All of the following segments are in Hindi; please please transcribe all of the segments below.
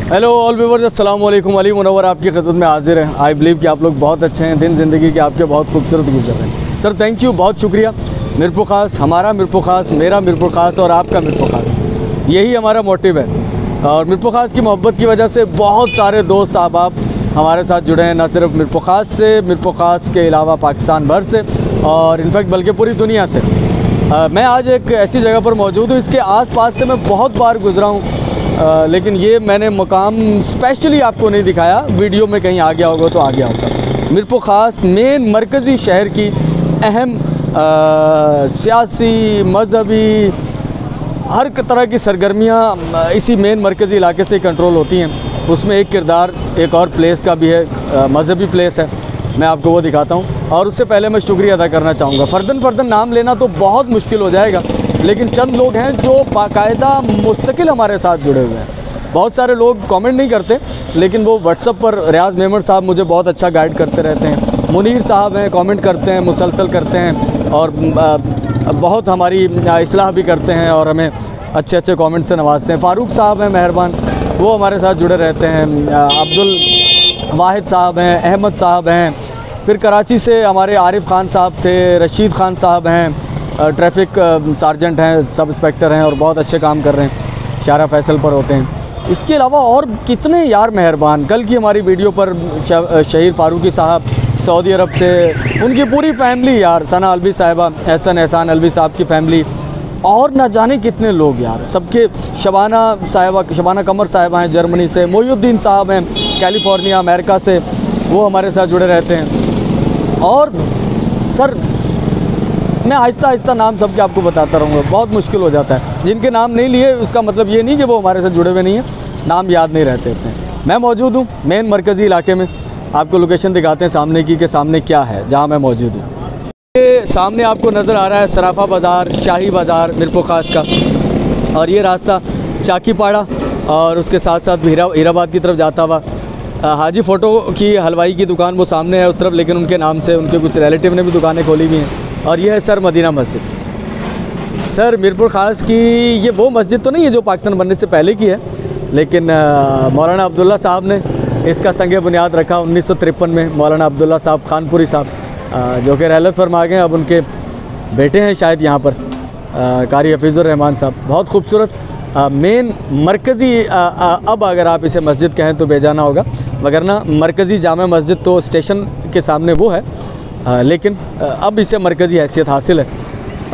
हेलो ऑल व्यूअर्स, अस्सलाम वालेकुम। अली मुनव्वर आपकी खिदमत में हाजिर है। आई बिलीव कि आप लोग बहुत अच्छे हैं, दिन ज़िंदगी के आपके बहुत खूबसूरत गुजर रहे हैं। सर थैंक यू, बहुत शुक्रिया। मिरपुर ख़ास, हमारा मिरपुर ख़ास, मेरा मिरपुर ख़ास और आपका मिरपुर ख़ास, यही हमारा मोटिव है। और मिरपुर ख़ास की मोहब्बत की वजह से बहुत सारे दोस्त अहबाब हमारे साथ जुड़े हैं, न सिर्फ मिरपुर ख़ास से, मिरपुर ख़ास के अलावा पाकिस्तान भर से और इनफैक्ट बल्कि पूरी दुनिया से। मैं आज एक ऐसी जगह पर मौजूद हूँ, इसके आस-पास से मैं बहुत बार गुज़रा हूँ, लेकिन ये मैंने मुकाम स्पेशली आपको नहीं दिखाया। वीडियो में कहीं आ गया होगा तो आ गया होगा। मिरपुर ख़ास मेन मरकज़ी शहर की अहम सियासी, मजहबी, हर तरह की सरगर्मियाँ इसी मेन मरकज़ी इलाके से कंट्रोल होती हैं। उसमें एक किरदार एक और प्लेस का भी है, मजहबी प्लेस है, मैं आपको वो दिखाता हूँ। और उससे पहले मैं शुक्रिया अदा करना चाहूँगा। फ़र्दन नाम लेना तो बहुत मुश्किल हो जाएगा, लेकिन चंद लोग हैं जो बाकायदा मुस्तकिल हमारे साथ जुड़े हुए हैं। बहुत सारे लोग कमेंट नहीं करते, लेकिन वो व्हाट्सअप पर रियाज़ मेमन साहब मुझे बहुत अच्छा गाइड करते रहते हैं। मुनीर साहब हैं, कमेंट करते हैं, मुसलसल करते हैं और बहुत हमारी इस्लाह भी करते हैं और हमें अच्छे अच्छे कमेंट से नवाजते हैं। फ़ारूक साहब हैं मेहरबान, वो हमारे साथ जुड़े रहते हैं। अब्दुल वाहिद साहब हैं, अहमद साहब हैं, फिर कराची से हमारे आरिफ खान साहब थे, रशीद खान साहब हैं, ट्रैफिक सार्जेंट हैं, सब इंस्पेक्टर हैं और बहुत अच्छे काम कर रहे हैं, शारा फैसल पर होते हैं। इसके अलावा और कितने यार मेहरबान। कल की हमारी वीडियो पर शहीद फारूकी साहब सऊदी अरब से, उनकी पूरी फैमिली यार, सना अलवी साहिबा, एहसान अलवी साहब की फैमिली और ना जाने कितने लोग यार, सबके, शबाना कमर साहिबा हैं जर्मनी से, मोयुद्दीन साहब हैं कैलिफोर्निया अमेरिका से, वो हमारे साथ जुड़े रहते हैं। और सर मैं आहिस्ता आहिस्ता नाम सबके आपको बताता रहूँगा, बहुत मुश्किल हो जाता है। जिनके नाम नहीं लिए उसका मतलब ये नहीं कि वो हमारे साथ जुड़े हुए नहीं हैं, नाम याद नहीं रहते इतने। मैं मौजूद हूँ मेन मरकज़ी इलाके में, आपको लोकेशन दिखाते हैं सामने की, कि सामने क्या है जहाँ मैं मौजूद हूँ। ये सामने आपको नज़र आ रहा है सराफा बाज़ार, शाही बाज़ार मिरपुर ख़ास का, और ये रास्ता चाकीपाड़ा और उसके साथ साथ हीराबाद की तरफ जाता हुआ हाजी फ़ोटो की हलवाई की दुकान वो सामने है उस तरफ, लेकिन उनके नाम से उनके कुछ रिलेटिव ने भी दुकानें खोली हुई हैं। और ये है सर मदीना मस्जिद। सर मिरपुर ख़ास की ये वो मस्जिद तो नहीं है जो पाकिस्तान बनने से पहले की है, लेकिन मौलाना अब्दुल्ला साहब ने इसका संगे बुनियाद रखा 1953 में। मौलाना अब्दुल्ला साहब खानपुरी साहब, जो कि रहलत फरमा गए, अब उनके बेटे हैं शायद यहाँ पर, कारी हफीज़ुर रहमान साहब। बहुत खूबसूरत मेन मरकज़ी, अब अगर आप इसे मस्जिद कहें तो बेजाना होगा, वगरना मरकज़ी जामा मस्जिद तो स्टेशन के सामने वो है, लेकिन अब इसे मरकज़ी हैसियत हासिल है।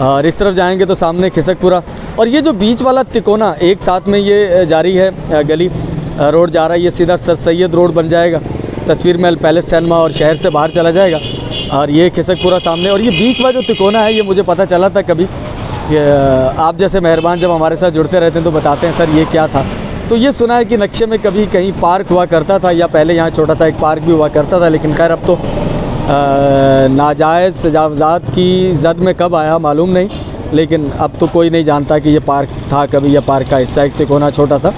और इस तरफ जाएंगे तो सामने खिसकपुरा, और ये जो बीच वाला तिकोना एक साथ में ये जारी है, गली रोड जा रहा है, ये सीधा सर सैयद रोड बन जाएगा, तस्वीर महल पैलेस सिनेमा और शहर से बाहर चला जाएगा। और ये खिसकपुरा सामने, और ये बीच वाला जो तिकोना है, ये मुझे पता चला था कभी कि आप जैसे मेहरबान जब हमारे साथ जुड़ते रहते हैं तो बताते हैं सर ये क्या था। तो ये सुना है कि नक्शे में कभी कहीं पार्क हुआ करता था, या पहले यहाँ छोटा सा एक पार्क भी हुआ करता था, लेकिन खैर अब तो नाजायज़ तजावज़ात की जद में कब आया मालूम नहीं, लेकिन अब तो कोई नहीं जानता कि ये पार्क था कभी, या पार्क का हिस्सा एक तिकोना छोटा सा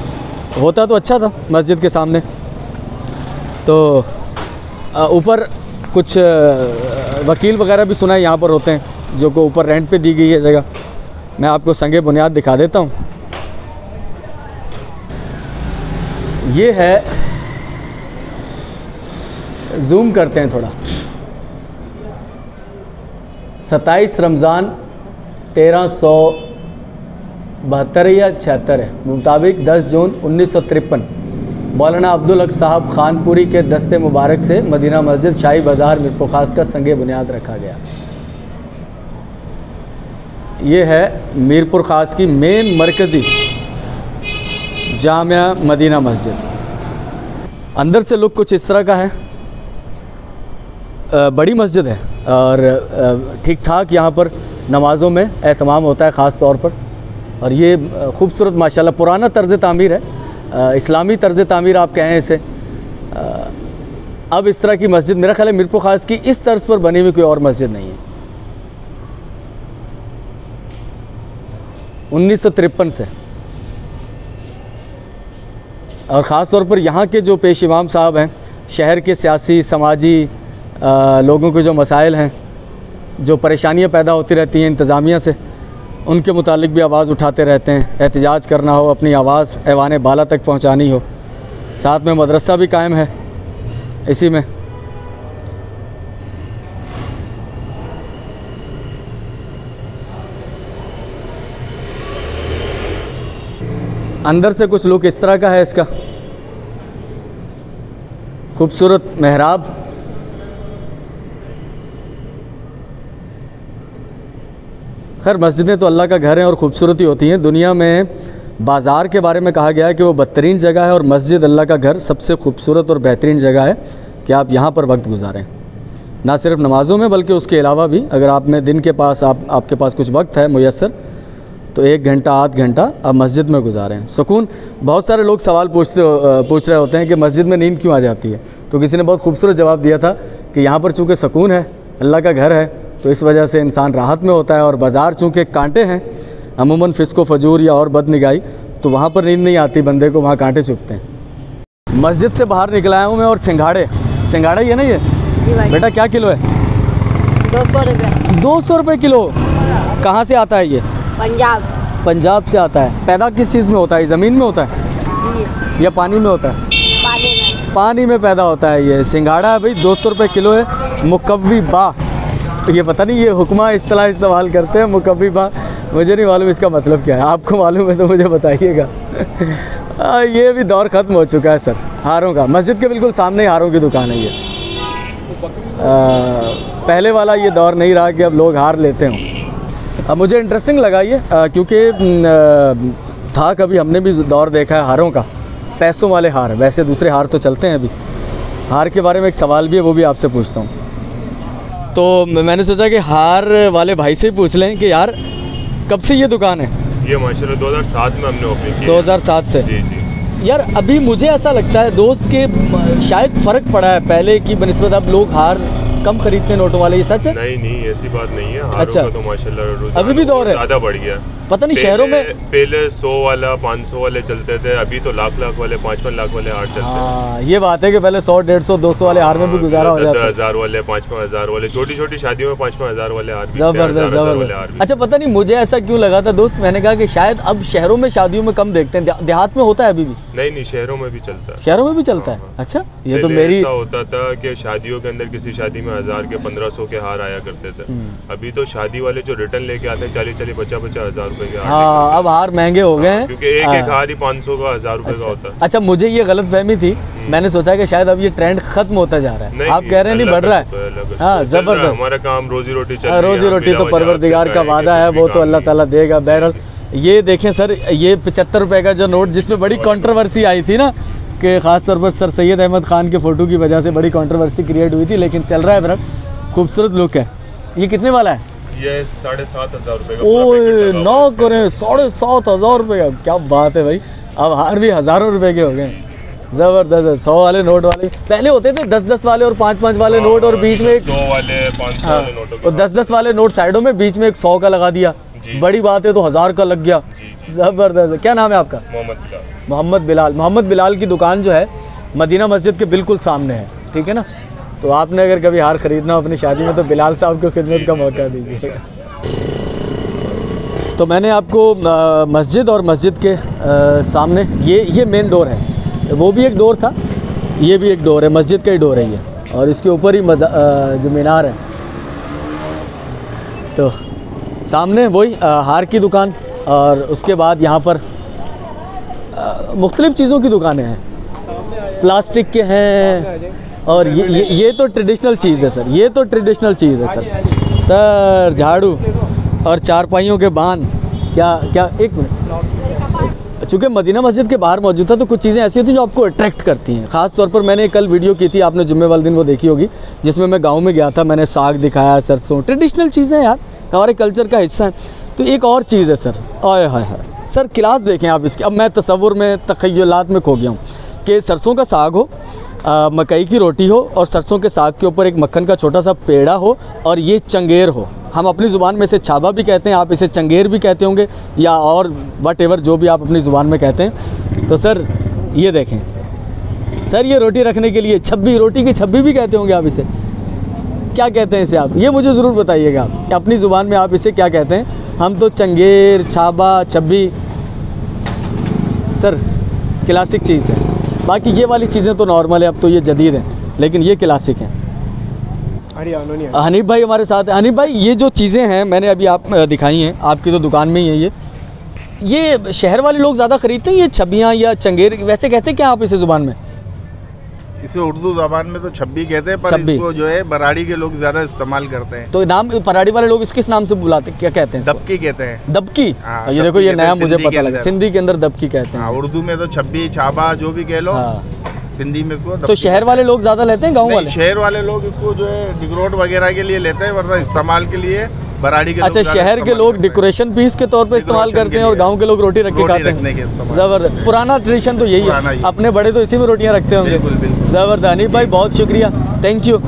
होता तो अच्छा था मस्जिद के सामने। तो ऊपर कुछ वकील वगैरह भी सुना है यहाँ पर होते हैं, जो को ऊपर रेंट पे दी गई है जगह। मैं आपको संगे बुनियाद दिखा देता हूँ। ये है, जूम करते हैं थोड़ा, 27 रमज़ान 1372 या 76 है, मुताबिक 10 जून 1953 मौलाना अब्दुल हक साहब खानपुरी के दस्ते मुबारक से मदीना मस्जिद शाही बाज़ार मिरपुर ख़ास का संगे बुनियाद रखा गया। ये है मीरपुर ख़ास की मेन मरकज़ी जामिया मदीना मस्जिद। अंदर से लुक कुछ इस तरह का है, बड़ी मस्जिद है और ठीक ठाक यहाँ पर नमाज़ों में एहतमाम होता है ख़ास तौर पर। और ये खूबसूरत माशाल्लाह पुराना तर्ज़ तामीर है, इस्लामी तर्ज़ तामीर आप कहें इसे। अब इस तरह की मस्जिद मेरा ख्याल है मीरपुर ख़ास की इस तर्ज़ पर बनी हुई कोई और मस्जिद नहीं है। 1953 से, और ख़ास तौर पर यहाँ के जो पेश इमाम साहब हैं, शहर के सियासी समाजी लोगों के जो मसाइल हैं, जो परेशानियाँ पैदा होती रहती हैं इंतज़ामिया से, उनके मुतालिक भी आवाज़ उठाते रहते हैं। एहतजाज करना हो, अपनी आवाज़ ऐवान बाला तक पहुँचानी हो, साथ में मदरसा भी कायम है इसी में। अंदर से कुछ लुक इस तरह का है इसका, खूबसूरत मेहराब। खैर मस्जिदें तो अल्लाह का घर हैं और ख़ूबसूरत ही होती हैं। दुनिया में बाज़ार के बारे में कहा गया है कि वो बदतरीन जगह है और मस्जिद अल्लाह का घर सबसे खूबसूरत और बेहतरीन जगह है कि आप यहाँ पर वक्त गुजारें, ना सिर्फ नमाज़ों में बल्कि उसके अलावा भी। अगर आप में दिन के पास आपके पास कुछ वक्त है मुयस्सर तो 1 घंटा आध घंटा आप मस्जिद में गुजारें, सुकून। बहुत सारे लोग सवाल पूछ रहे होते हैं कि मस्जिद में नींद क्यों आ जाती है, तो किसी ने बहुत खूबसूरत जवाब दिया था कि यहाँ पर चूँकि सुकून है, अल्लाह का घर है, तो इस वजह से इंसान राहत में होता है। और बाज़ार चूँकि कांटे हैं अमूमन फिस्को फजूर या और बदनिगाही, तो वहाँ पर नींद नहीं आती बंदे को, वहाँ कांटे चुभते हैं। मस्जिद से बाहर निकल आया हूँ मैं और सिंघाड़ा ही है ना ये? बेटा क्या किलो है? 200 रुपये। 200 रुपये किलो। कहाँ से आता है ये? पंजाब से आता है। पैदा किस चीज़ में होता है? ज़मीन में होता है या पानी में होता है? पानी में पैदा होता है ये सिंघाड़ा है भाई। 200 रुपये किलो है। मुकव्वी बा, ये पता नहीं ये हुक्मा इस्तेलाह इस्तेमाल करते हैं मुकव्वी बा, मुझे नहीं मालूम इसका मतलब क्या है। आपको मालूम है तो मुझे बताइएगा। ये भी दौर ख़त्म हो चुका है सर हारों का। मस्जिद के बिल्कुल सामने ही हारों की दुकान है ये। पहले वाला ये दौर नहीं रहा कि अब लोग हार लेते हों। अब मुझे इंटरेस्टिंग लगा ये क्योंकि था कभी हमने भी दौर देखा है हारों का, पैसों वाले हार। वैसे दूसरे हार तो चलते हैं अभी। हार के बारे में एक सवाल भी है, वो भी आपसे पूछता हूँ। तो मैंने सोचा कि हार वाले भाई से ही पूछ लें कि यार कब से ये दुकान है? ये माशाल्लाह 2007 में हमने ओपन की। 2007 से? जी जी। यार अभी मुझे ऐसा लगता है दोस्त के शायद फ़र्क पड़ा है पहले की बनिस्बत। अब लोग हार कम खरीदते हैं नोटों वाले, ये सच है? नहीं ऐसी बात नहीं है। हारों अच्छा। का तो माशाल्लाह अभी भी दौर है, ज़्यादा बढ़ गया। पता नहीं शहरों में पहले 100 वाला 500 वाले चलते थे, अभी तो लाख वाले 5-5 लाख वाले हार चलते हैं। हाँ ये बात है कि पहले 100, 150, 200 वाले हार में भी गुजारा हो जाता है। 10,000 वाले 5-5 वाले, छोटी शादियों में 5-5 वाले हार भी। जबरदस्त। अच्छा पता नहीं मुझे ऐसा क्यों लगा था दोस्त, मैंने कहा कि शायद अब शहरों में शादियों में कम देखते हैं, देहात में होता है अभी भी? नहीं शहरों में भी चलता है। शहरों में भी चलता है? अच्छा ये तो मेरी ऐसा होता था कि शादियों के अंदर किसी शादी में 1000 के 1500 के हार आया करते थे। अभी तो शादी वाले जो रिटर्न लेके आते हैं 40-50 हज़ार रुपए के हार। हाँ अब हार महंगे हो गए हैं क्योंकि एक हार ही 500 का 1000 रुपए का होता है। अच्छा मुझे ये गलत फहमी थी, मैंने सोचा कि शायद अब ये ट्रेंड खत्म होता जा रहा है। आप कह रहे हैं नहीं बढ़ रहा है? हाँ जबरदस्त। हमारा काम रोजी रोटी चल रही है। रोजी रोटी तो परवरदिगार का वादा है, वो तो अल्लाह ताला देगा। बहरहाल ये देखें सर, ये 75 रुपए का जो नोट जिसमें बड़ी कंट्रोवर्सी आई थी ना कि ख़ास तौर पर सर सैयद अहमद ख़ान के फ़ोटो की वजह से बड़ी कंट्रोवर्सी क्रिएट हुई थी, लेकिन चल रहा है बरक, खूबसूरत लुक है। ये कितने वाला है? ये 7,500 रुपए का। ओए नौ करें 7,500 रुपये का, क्या बात है भाई। अब हार भी हज़ारों रुपए के हो गए, ज़बरदस्त। 100 वाले नोट वाले पहले होते थे, 10-10 वाले और 5-5 वाले नोट, और बीच में 100 वाले 500 वाले नोटों और 10-10 वाले नोट साइडों में, बीच में एक 100 का लगा दिया। बड़ी बात है तो 1000 का लग गया। ज़बरदस्त। क्या नाम है आपका? मोहम्मद बिलाल की दुकान जो है मदीना मस्जिद के बिल्कुल सामने है, ठीक है ना? तो आपने अगर कभी हार ख़रीदना हो अपनी शादी में तो बिलाल साहब को खिदमत का मौका दीजिए। तो मैंने आपको मस्जिद और मस्जिद के सामने ये मेन डोर है, वो भी एक डोर था, ये भी एक डोर है, मस्जिद का ही डोर है ये, और इसके ऊपर ही जो मीनार है। तो सामने वही हार की दुकान, और उसके बाद यहाँ पर मुख्तलिफ़ चीज़ों की दुकानें हैं, प्लास्टिक के हैं, और ये तो ट्रेडिशनल चीज़ है सर, ये तो ट्रेडिशनल चीज़ है सर झाड़ू और चारपाइयों के बांध। क्या एक मिनट, चूँकि मदीना मस्जिद के बाहर मौजूद था तो कुछ चीज़ें ऐसी होती हैं जो आपको अट्रैक्ट करती हैं। ख़ास तौर पर मैंने कल वीडियो की थी, आपने जुम्मे वाले दिन वो देखी होगी, जिसमें मैं गांव में गया था, मैंने साग दिखाया, सरसों, ट्रेडिशनल चीज़ें यार हमारे कल्चर का हिस्सा है। तो एक और चीज़ है सर, आय हाय हाय सर, क्लास देखें आप इसकी। अब मैं तसव्वुर में तख़य्युलात में खो गया हूँ कि सरसों का साग हो, मकई की रोटी हो, और सरसों के साग के ऊपर एक मक्खन का छोटा सा पेड़ा हो, और ये चंगेर हो। हम अपनी ज़ुबान में इसे छाबा भी कहते हैं, आप इसे चंगेर भी कहते होंगे, या और वट एवर जो भी आप अपनी ज़ुबान में कहते हैं। तो सर ये देखें सर, ये रोटी रखने के लिए छब्बी, रोटी की छब्बी भी कहते होंगे आप इसे, क्या कहते हैं इसे आप? ये मुझे ज़रूर बताइएगा कि अपनी ज़ुबान में आप इसे क्या कहते हैं। हम तो चंगेर, छाबा, छब्बी, सर क्लासिक चीज़ है। बाकी ये वाली चीज़ें तो नॉर्मल है, अब तो ये जदीद हैं, लेकिन ये क्लासिक हैं। हनीफ भाई हमारे साथ हैं। हनीफ भाई, ये जो चीज़ें हैं मैंने अभी आप दिखाई हैं, आपकी तो दुकान में ही है ये शहर वाले लोग ज़्यादा ख़रीदते हैं ये छब्बियाँ या चंगेर, वैसे कहते हैं क्या आप इसे ज़ुबान में? इसे उर्दू ज़बान में तो छब्बी कहते हैं, पर इसको जो है बराड़ी के लोग ज़्यादा इस्तेमाल करते हैं। तो नाम पराड़ी वाले लोग इसको किस नाम से बुलाते, क्या कहते हैं? दबकी कहते हैं। दबकी? ये देखो, ये नया मुझे पता लगा, सिंधी के अंदर दबकी कहते हैं। उर्दू में तो छब्बी, छाबा जो भी कह लो, सिंधी में इसको। तो शहर वाले लोग ज़्यादा लेते हैं, गाँव वाले? शहर वाले लोग इसको जो है डिग्रोट वगैरह के लिए लेते हैं, वरना इस्तेमाल के लिए बराड़ी के। अच्छा, शहर के लोग डेकोरेशन पीस के तौर पे इस्तेमाल करते हैं और गांव के लोग रोटी रख के खाते हैं। ज़बरदस्त, पुराना ट्रेडिशन तो यही है, अपने बड़े तो इसी में रोटियां रखते होंगे। ज़बरदस्त। हनीफ भाई बहुत शुक्रिया, थैंक यू।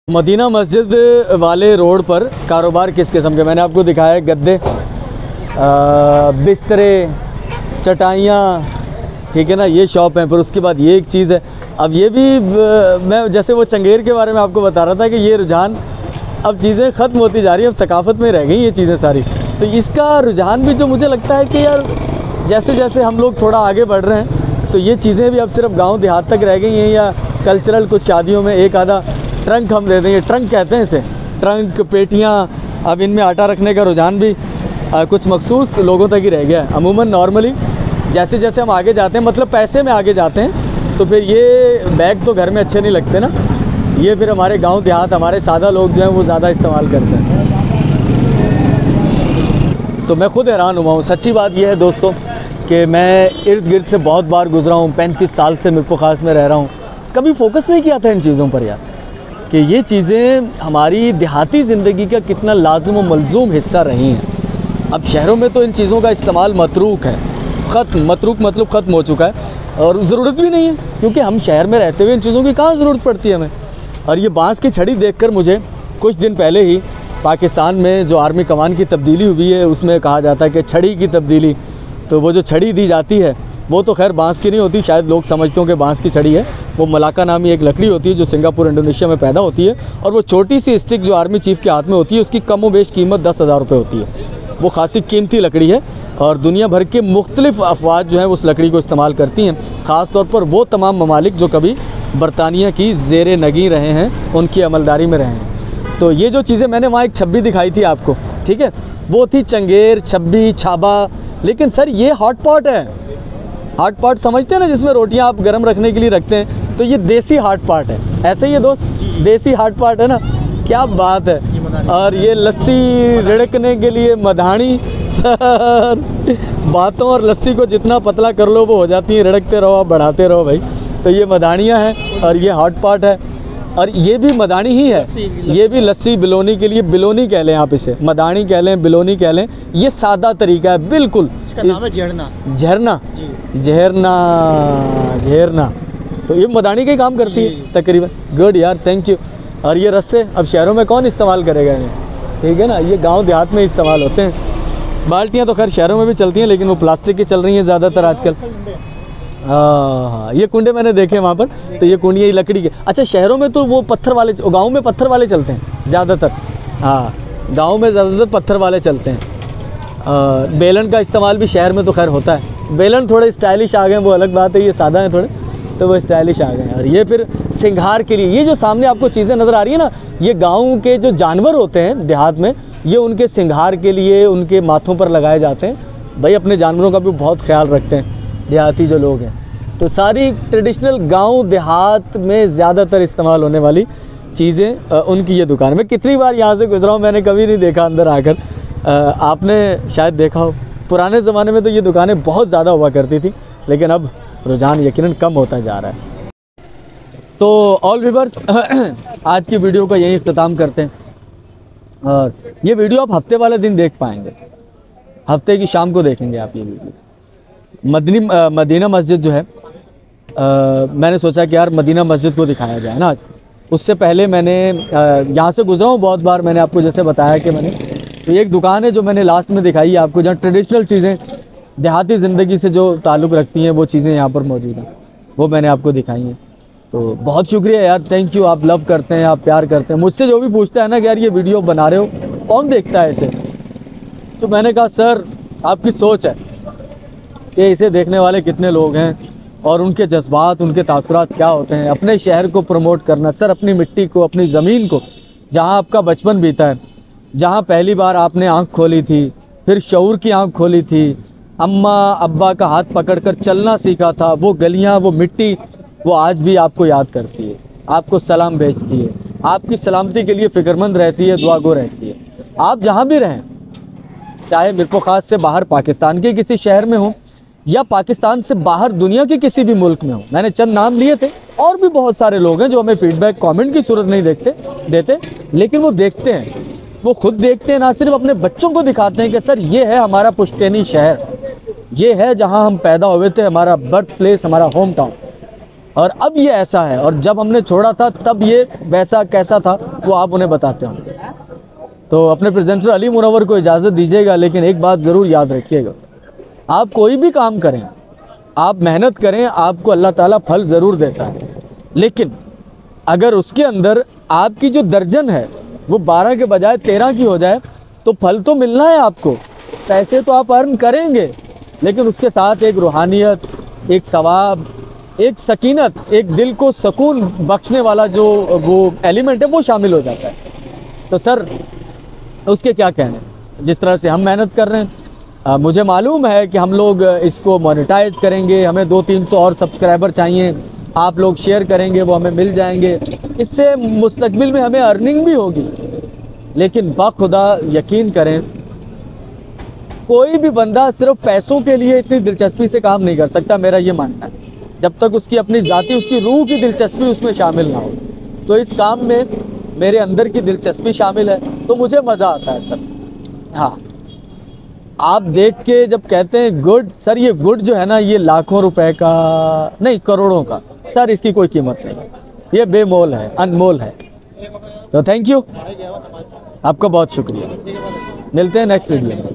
मदीना मस्जिद वाले रोड पर कारोबार किस किस्म के, मैंने आपको दिखाया है गद्दे, बिस्तरे, चटाइयाँ, ठीक है ना, ये शॉप है। पर उसके बाद ये एक चीज़ है, अब ये भी मैं जैसे वो चंगेर के बारे में आपको बता रहा था कि ये रुझान अब चीज़ें ख़त्म होती जा रही है, अब सकाफ़त में रह गई ये चीज़ें सारी। तो इसका रुझान भी जो मुझे लगता है कि यार जैसे जैसे हम लोग थोड़ा आगे बढ़ रहे हैं तो ये चीज़ें भी अब सिर्फ गाँव देहात तक रह गई हैं, या कल्चरल कुछ शादियों में एक आधा ट्रंक हम दे देंगे, ट्रंक कहते हैं इसे, ट्रंक, पेटियाँ, अब इनमें आटा रखने का रुझान भी कुछ मखसूस लोगों तक ही रह गया है। अमूमन नॉर्मली जैसे जैसे हम आगे जाते हैं, मतलब पैसे में आगे जाते हैं, तो फिर ये बैग तो घर में अच्छे नहीं लगते ना, ये फिर हमारे गांव देहात, हमारे सादा लोग जो हैं वो ज़्यादा इस्तेमाल करते हैं। तो मैं ख़ुद हैरान हुआ हूँ, सच्ची बात यह है दोस्तों कि मैं इर्द गिर्द से बहुत बार गुजरा हूँ, 35 साल से मिरपुर खास में रह रहा हूँ, कभी फोकस नहीं किया था इन चीज़ों पर यार, कि ये चीज़ें हमारी देहाती ज़िंदगी का कितना लाज़िम व मलज़ूम हिस्सा रही हैं। अब शहरों में तो इन चीज़ों का इस्तेमाल मतरूक है, मतरूक मतलब ख़त्म हो चुका है, और ज़रूरत भी नहीं है, क्योंकि हम शहर में रहते हुए इन चीज़ों की कहाँ ज़रूरत पड़ती है हमें। और ये बांस की छड़ी देखकर मुझे कुछ दिन पहले ही पाकिस्तान में जो आर्मी कमान की तब्दीली हुई है उसमें कहा जाता है कि छड़ी की तब्दीली, तो वो जो छड़ी दी जाती है वो तो खैर बांस की नहीं होती, शायद लोग समझते हो कि बांस की छड़ी है, वो मलाका नामी एक लकड़ी होती है जो सिंगापुर इंडोनेशिया में पैदा होती है, और वो छोटी सी स्टिक जो आर्मी चीफ़ के हाथ में होती है उसकी कम व बेश कीमत 10,000 रुपये होती है। वो खासी कीमती लकड़ी है और दुनिया भर के मुख्तलिफ़ अफवाज जो हैं उस लकड़ी को इस्तेमाल करती हैं, ख़ास तौर पर वो तमाम ममालिक जो कभी बरतानिया की ज़ेर नगी रहे हैं, उनकी अमलदारी में रहे हैं। तो ये जो चीज़ें मैंने वहाँ एक छब्बी दिखाई थी आपको, ठीक है, वो थी चंगेर, छब्बी, छाबा, लेकिन सर ये हॉट पॉट है, हॉट पॉट समझते हैं ना, जिसमें रोटियां आप गर्म रखने के लिए रखते हैं, तो ये देसी हॉट पॉट है, ऐसे ही है दोस्त, देसी हॉट पॉट है ना, क्या बात है। और ये लस्सी रिड़कने के लिए मधानी, सर बातों और लस्सी को जितना पतला कर लो वो हो जाती है, रिड़कते रहो आप, बढ़ाते रहो भाई। तो ये मधानियाँ हैं और ये हॉट पॉट है, और ये भी मदानी ही है, ये भी लस्सी बिलोनी के लिए, बिलोनी कह लें आप इसे, मदानी कह लें, बिलोनी कह लें, ये सादा तरीका है बिल्कुल। इसका नाम है झरना, झरना, झरना, झरना, तो ये मदानी का ही काम करती है तकरीबन। गुड यार, थैंक यू। और ये रस्से अब शहरों में कौन इस्तेमाल करेगा इन्हें, ठीक है ना, ये गांव देहात में इस्तेमाल होते हैं। बाल्टियाँ तो खैर शहरों में भी चलती हैं, लेकिन वो प्लास्टिक की चल रही हैं ज़्यादातर आजकल। हाँ, ये कुंडे मैंने देखे वहाँ पर, तो ये कुंडियाँ लकड़ी के। अच्छा, शहरों में तो वो पत्थर वाले, गाँव में पत्थर वाले चलते हैं ज़्यादातर, हाँ गाँव में ज़्यादातर पत्थर वाले चलते हैं। बेलन का इस्तेमाल भी शहर में तो खैर होता है, बेलन थोड़े स्टाइलिश आ गए, वो अलग बात है, ये सादा है थोड़े, तो वो स्टाइलिश आ गए। और ये फिर सिंगार के लिए, ये जो सामने आपको चीज़ें नज़र आ रही है ना, ये गाँव के जो जानवर होते हैं देहात में, ये उनके सिंगार के लिए उनके माथों पर लगाए जाते हैं। भाई अपने जानवरों का भी बहुत ख्याल रखते हैं देहाती जो लोग हैं, तो सारी ट्रेडिशनल गांव देहात में ज़्यादातर इस्तेमाल होने वाली चीज़ें उनकी ये दुकान। मैं कितनी बार यहाँ से गुजरा हूँ, मैंने कभी नहीं देखा अंदर आकर, आपने शायद देखा हो। पुराने ज़माने में तो ये दुकानें बहुत ज़्यादा हुआ करती थी, लेकिन अब रुझान यकीनन कम होता जा रहा है। तो ऑल व्यूअर्स आज की वीडियो का यही इख्तिताम करते हैं, और ये वीडियो आप हफ्ते वाले दिन देख पाएंगे, हफ्ते की शाम को देखेंगे आप ये वीडियो। मदीना मस्जिद जो है, मैंने सोचा कि यार मदीना मस्जिद को दिखाया जाए ना आज। उससे पहले मैंने यहाँ से गुजरा हूँ बहुत बार, मैंने आपको जैसे बताया कि मैंने तो एक दुकान है जो मैंने लास्ट में दिखाई है आपको, जहाँ ट्रेडिशनल चीज़ें देहाती ज़िंदगी से जो ताल्लुक़ रखती हैं वो चीज़ें यहाँ पर मौजूद हैं, वो मैंने आपको दिखाई हैं। तो बहुत शुक्रिया यार, थैंक यू। आप लव करते हैं, आप प्यार करते हैं। मुझसे जो भी पूछता है ना कि यार ये वीडियो बना रहे हो, कौन देखता है इसे, तो मैंने कहा सर आपकी सोच है कि इसे देखने वाले कितने लोग हैं और उनके जज्बात, उनके तासुरात क्या होते हैं। अपने शहर को प्रमोट करना सर, अपनी मिट्टी को, अपनी ज़मीन को, जहाँ आपका बचपन बीता है, जहाँ पहली बार आपने आँख खोली थी, फिर शऊर की आँख खोली थी, अम्मा अब्बा का हाथ पकड़कर चलना सीखा था, वो गलियाँ, वो मिट्टी, वो आज भी आपको याद करती है, आपको सलाम भेजती है, आपकी सलामती के लिए फ़िक्रमंद रहती है, दुआ गो रहती है। आप जहाँ भी रहें, चाहे मिरको खास से बाहर पाकिस्तान के किसी शहर में हो या पाकिस्तान से बाहर दुनिया के किसी भी मुल्क में हो, मैंने चंद नाम लिए थे, और भी बहुत सारे लोग हैं जो हमें फीडबैक कमेंट की सूरत नहीं देते, लेकिन वो देखते हैं, वो खुद देखते हैं, ना सिर्फ अपने बच्चों को दिखाते हैं कि सर ये है हमारा पुश्तैनी शहर, ये है जहाँ हम पैदा हुए थे, हमारा बर्थ प्लेस, हमारा होम टाउन, और अब ये ऐसा है, और जब हमने छोड़ा था तब ये वैसा कैसा था वो आप उन्हें बताते होंगे। तो अपने प्रेजेंटर अली मुनव्वर को इजाज़त दीजिएगा, लेकिन एक बात ज़रूर याद रखिएगा, आप कोई भी काम करें, आप मेहनत करें, आपको अल्लाह ताला फल ज़रूर देता है, लेकिन अगर उसके अंदर आपकी जो दर्जन है वो 12 के बजाय 13 की हो जाए तो फल तो मिलना है आपको, पैसे तो आप अर्न करेंगे, लेकिन उसके साथ एक रूहानियत, एक सवाब, एक सकीनत, एक दिल को सुकून बख्शने वाला जो वो एलिमेंट है वो शामिल हो जाता है। तो सर उसके क्या कहने, जिस तरह से हम मेहनत कर रहे हैं, मुझे मालूम है कि हम लोग इसको मोनेटाइज करेंगे, हमें 200-300 और सब्सक्राइबर चाहिए, आप लोग शेयर करेंगे वो हमें मिल जाएंगे, इससे मुस्तकबिल में हमें अर्निंग भी होगी, लेकिन बाखुदा यकीन करें कोई भी बंदा सिर्फ पैसों के लिए इतनी दिलचस्पी से काम नहीं कर सकता, मेरा ये मानना है, जब तक उसकी अपनी ज़ाती, उसकी रूह की दिलचस्पी उसमें शामिल ना हो। तो इस काम में मेरे अंदर की दिलचस्पी शामिल है, तो मुझे मज़ा आता है सर। हाँ, आप देख के जब कहते हैं गुड, सर ये गुड जो है ना, ये लाखों रुपए का नहीं, करोड़ों का सर, इसकी कोई कीमत नहीं, ये बेमोल है, अनमोल है। तो थैंक यू, आपका बहुत शुक्रिया, मिलते हैं नेक्स्ट वीडियो में।